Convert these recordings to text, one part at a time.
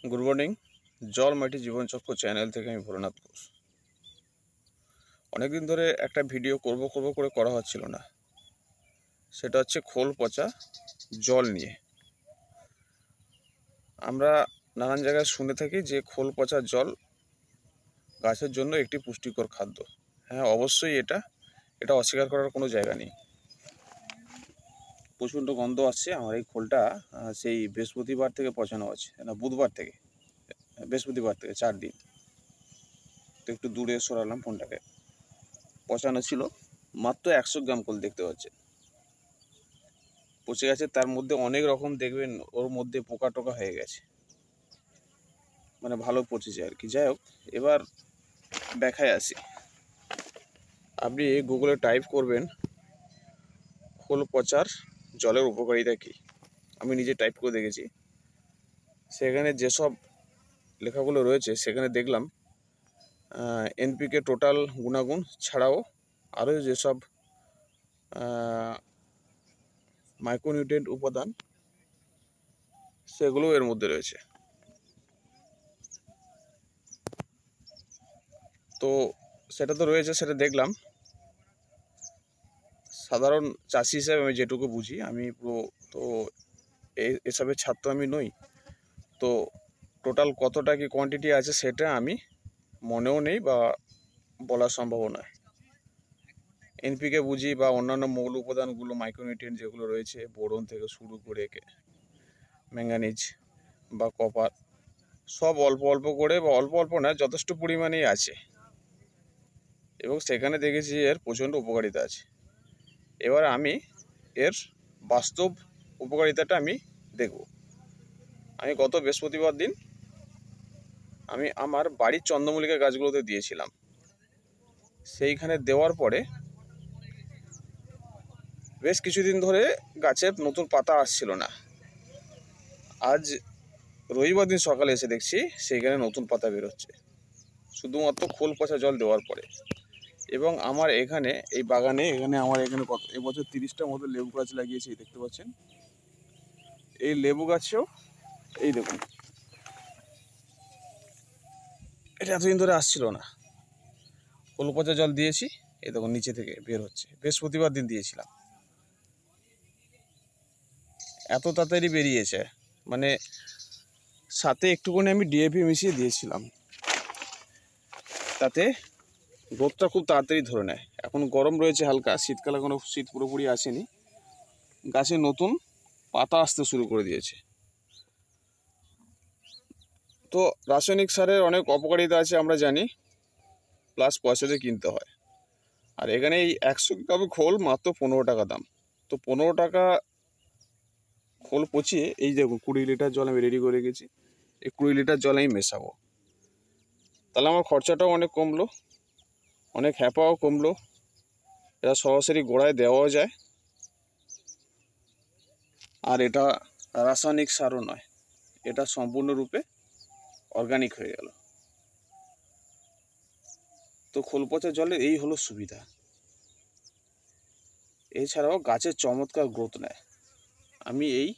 Good morning जल माटी जीवन चक्र चैनल থেকে আমি ভোলানাথ ঘোষ। অনেক দিন ধরে একটা ভিডিও করব করে করা হচ্ছিল না, সেটা হচ্ছে খোল পচা জল নিয়ে। আমরা নানান জায়গায় শুনে থাকি যে খোল পচা জল গাছের জন্য একটি পুষ্টিকর খাদ্য। হ্যাঁ, অবশ্যই এটা অস্বীকার করার কোনো জায়গা নেই। প্রচণ্ড গন্ধ আসছে। আমার এই খোলটা সেই বৃহস্পতিবার থেকে পচানো আছে, না বৃহস্পতিবার থেকে 4 দিন। তো একটু দূরে সরালাম ফোনটাকে। পচানো ছিল মাত্র 100 গ্রাম খোল, দেখতে পাচ্ছেন পচে গেছে। তার মধ্যে অনেক রকম দেখবেন ওর মধ্যে পোকা টোকা হয়ে গেছে, মানে ভালো পচেছে আর কি। যাই হোক, এবার দেখায় আসি। আপনি গুগলে টাইপ করবেন খোল পচার জলের উপকারিতা কী। আমি নিজে টাইপ করে দেখেছি, সেখানে যেসব লেখাগুলো রয়েছে সেখানে দেখলাম এনপিকে টোটাল গুণাগুণ ছাড়াও আরও যেসব মাইক্রোনিউট্রিয়েন্ট উপাদান সেগুলো এর মধ্যে রয়েছে। তো সেটা তো রয়েছে, সেটা দেখলাম। সাধারণ চাষি হিসেবে আমি যেটুকু বুঝি, আমি তো এসবের ছাত্র আমি নই, তো টোটাল কতটা কি কোয়ান্টিটি আছে সেটা আমি মনেও নেই বা বলা সম্ভব নয়। এনপিকে বুঝি বা অন্যান্য মৌল উপাদানগুলো মাইক্রোনিউট্রিয়েন্ট যেগুলো রয়েছে, বোরন থেকে শুরু করে ম্যাঙ্গানিজ বা কপার, সব অল্প অল্প করে বা অল্প অল্প না, যথেষ্ট পরিমাণেই আছে এবং সেখানে দেখেছি এর প্রচণ্ড উপকারিতা আছে। এবার আমি এর বাস্তব উপকারিতাটা আমি দেখব। আমি গত বৃহস্পতিবার দিন আমি আমার বাড়ির চন্দ্রমল্লিকা গাছগুলোতে দিয়েছিলাম। সেইখানে দেওয়ার পরে বেশ কিছুদিন ধরে গাছের নতুন পাতা আসছিল না। আজ রবিবার দিন সকালে এসে দেখছি সেইখানে নতুন পাতা বেরোচ্ছে, শুধুমাত্র খোল পচা জল দেওয়ার পরে। এবং আমার এখানে এই বাগানে আমার এখানে এবছর 30টা মতো লেবু গাছ লাগিয়েছি, দেখতে পাচ্ছেন। এই লেবু গাছেও এই দেখুন, এটা এতদিন ধরে আসছিল না। খোল পচা জল দিয়েছি, এই দেখুন নিচে থেকে বের হচ্ছে। বৃহস্পতিবার দিন দিয়েছিলাম, এত তাড়াতাড়ি বেরিয়েছে। মানে সাথে একটুখানি আমি ডিএপি মিশিয়ে দিয়েছিলাম, তাতে রোদটা খুব তাড়াতাড়ি ধরে নেয়। এখন গরম রয়েছে হালকা, শীতকালে কোনো শীত পুরোপুরি আসেনি, গাছে নতুন পাতা আসতে শুরু করে দিয়েছে। তো রাসায়নিক সারের অনেক অপকারিতা আছে আমরা জানি, প্লাস পয়সা দিয়ে কিনতে হয়। আর এখানে এই 100 গ্রাম খোল মাত্র 15 টাকা দাম। তো 15 টাকা খোল পচিয়ে এই দেখুন 20 লিটার জল আমি রেডি করে রেখেছি। এই 20 লিটার জল আমি মেশাবো, তাহলে আমার খরচাটাও অনেক কমলো, অনেক হ্যাপাও কমলো। এটা সরাসরি গোড়ায় দেওয়াও যায়, আর এটা রাসায়নিক সারও নয়, এটা সম্পূর্ণরূপে অর্গানিক হয়ে গেল। তো খোল পচা জলের এই হলো সুবিধা। এছাড়াও গাছের চমৎকার গ্রোথ নেয়। আমি এই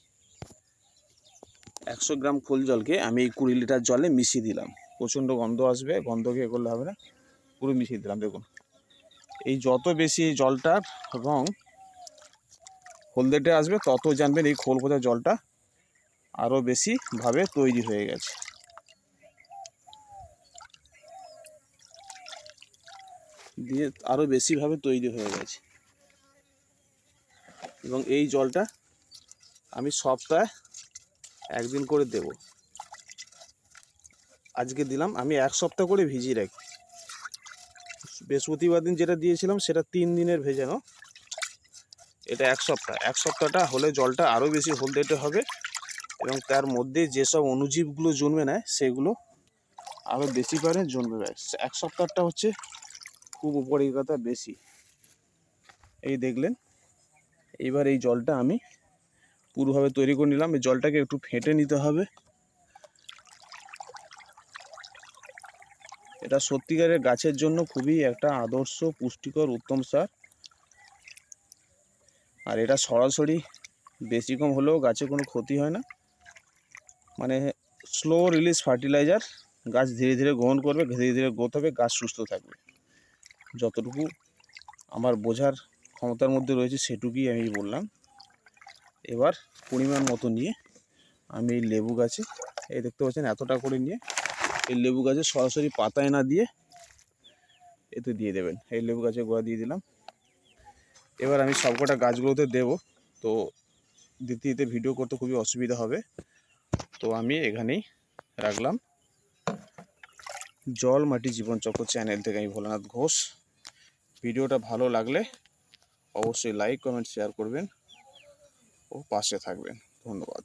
100 গ্রাম খোল জলকে আমি এই 20 লিটার জলে মিশিয়ে দিলাম। প্রচণ্ড গন্ধ আসবে, গন্ধ খেয়ে করলে হবে না, পুরো মিশিয়ে দিলাম। দেখুন এই যত বেশি জলটার রং হলদেটে আসবে, তত জানবেন এই খোল পচা জলটা আরও বেশিভাবে তৈরি হয়ে গেছে। দিয়ে আরও বেশিভাবে তৈরি হয়ে গেছে। এবং এই জলটা আমি সপ্তাহে 1 দিন করে দেব। আজকে দিলাম, আমি 1 সপ্তাহ করে ভিজিয়ে রাখি। বৃহস্পতিবার দিন যেটা দিয়েছিলাম সেটা 3 দিনের ভেজানো, এটা 1 সপ্তাহ। 1 সপ্তাহটা হলে জলটা আরও বেশি হলদেটে হবে এবং তার মধ্যে যেসব অণুজীবগুলো জন্মে নেয় সেগুলো আরও বেশি করে জন্মবে। 1 সপ্তাহটা হচ্ছে খুব উপকারিতা বেশি। এই দেখলেন, এইবার এই জলটা আমি পুরোভাবে তৈরি করে নিলাম। এই জলটাকে একটু ফেটে নিতে হবে। এটা সত্যিকারের গাছের জন্য খুবই একটা আদর্শ পুষ্টিকর উত্তম সার। আর এটা সরাসরি বেশি কম হলেও গাছে কোনো ক্ষতি হয় না, মানে স্লো রিলিজ ফার্টিলাইজার, গাছ ধীরে ধীরে গ্রহণ করবে, ধীরে ধীরে গ্রোথ হবে, গাছ সুস্থ থাকবে। যতটুকু আমার বোঝার ক্ষমতার মধ্যে রয়েছে সেটুকুই আমি বললাম। এবার পরিমাণ মতো নিয়ে আমি এই লেবু গাছে, এই দেখতে পাচ্ছেন এতটা করে নিয়ে এই লেবু গাছে সরাসরি পাতায় না দিয়ে এতে দিয়ে দেবেন। এই লেবু গাছের গোড়া দিয়ে দিলাম। এবার আমি সবকটা গাছগুলোতে দেব। তো দিতে দিতে ভিডিও করতে খুবই অসুবিধা হবে, তো আমি এখানেই রাখলাম। জল মাটি জীবনচক্র চ্যানেল থেকে আমি ভোলানাথ ঘোষ। ভিডিওটা ভালো লাগলে অবশ্যই লাইক কমেন্ট শেয়ার করবেন ও পাশে থাকবেন। ধন্যবাদ।